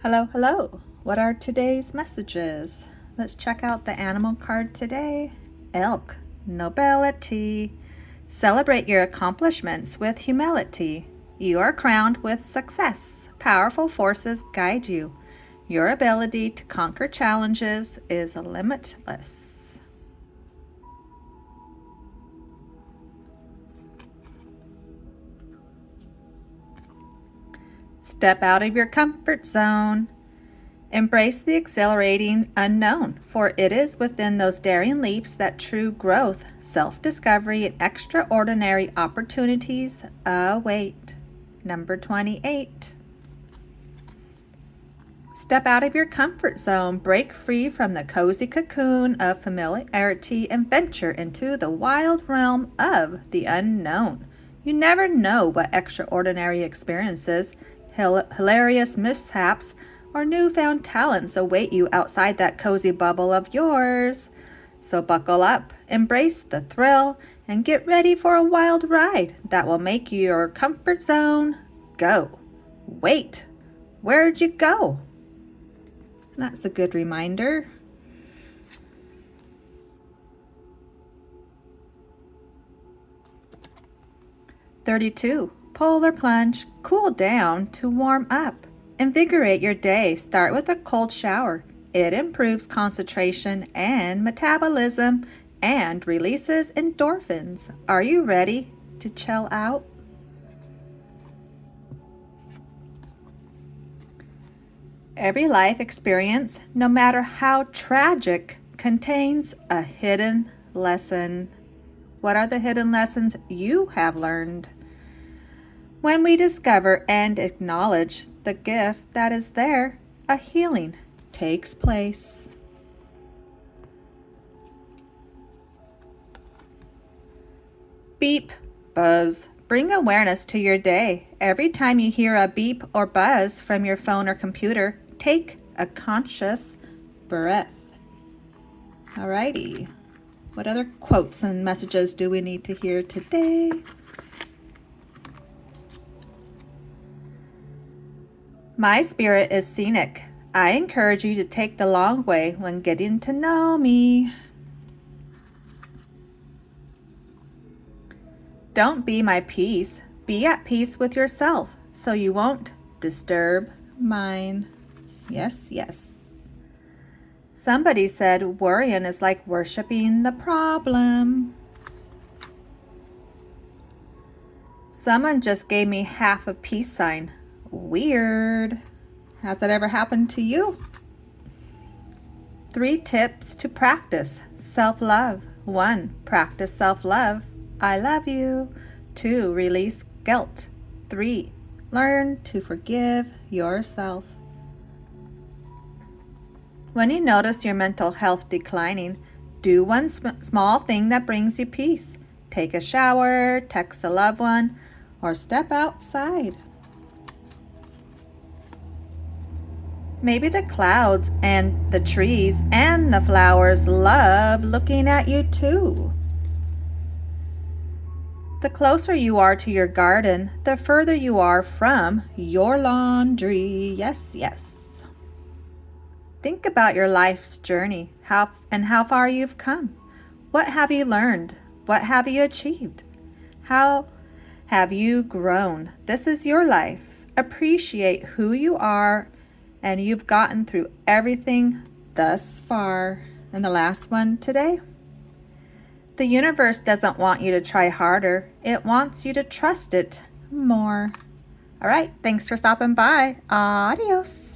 Hello, hello. What are today's messages? Let's check out the animal card today. Elk, nobility. Celebrate your accomplishments with humility. You are crowned with success. Powerful forces guide you. Your ability to conquer challenges is limitless. Step out of your comfort zone. Embrace the exhilarating unknown, for it is within those daring leaps that true growth, self-discovery, and extraordinary opportunities await. Number 28. Step out of your comfort zone, break free from the cozy cocoon of familiarity, and venture into the wild realm of the unknown. You never know what extraordinary experiences, hilarious mishaps, or newfound talents await you outside that cozy bubble of yours. So buckle up, embrace the thrill, and get ready for a wild ride that will make your comfort zone go. Wait, where'd you go? That's a good reminder. "32. Polar plunge, cool down to warm up. Invigorate your day. Start with a cold shower. It improves concentration and metabolism and releases endorphins. Are you ready to chill out?" Every life experience, no matter how tragic, contains a hidden lesson. What are the hidden lessons you have learned? When we discover and acknowledge the gift that is there, a healing takes place. Beep, buzz. Bring awareness to your day. Every time you hear a beep or buzz from your phone or computer, take a conscious breath. Alrighty. What other quotes and messages do we need to hear today? My spirit is scenic. I encourage you to take the long way when getting to know me. Don't be my peace. Be at peace with yourself so you won't disturb mine. Yes, yes. Somebody said worrying is like worshiping the problem. Someone just gave me half a peace sign. Weird. Has that ever happened to you? 3 tips to practice self-love. 1. Practice self-love. I love you. 2. Release guilt. 3. Learn to forgive yourself. When you notice your mental health declining, do one small thing that brings you peace. Take a shower, text a loved one, or step outside. Maybe the clouds and the trees and the flowers love looking at you too. The closer you are to your garden, the further you are from your laundry. Yes, yes. Think about your life's journey, how far you've come. What have you learned? What have you achieved? How have you grown? This is your life. Appreciate who you are, and you've gotten through everything thus far. And the last one today. The universe doesn't want you to try harder. It wants you to trust it more. All right, thanks for stopping by. Adios.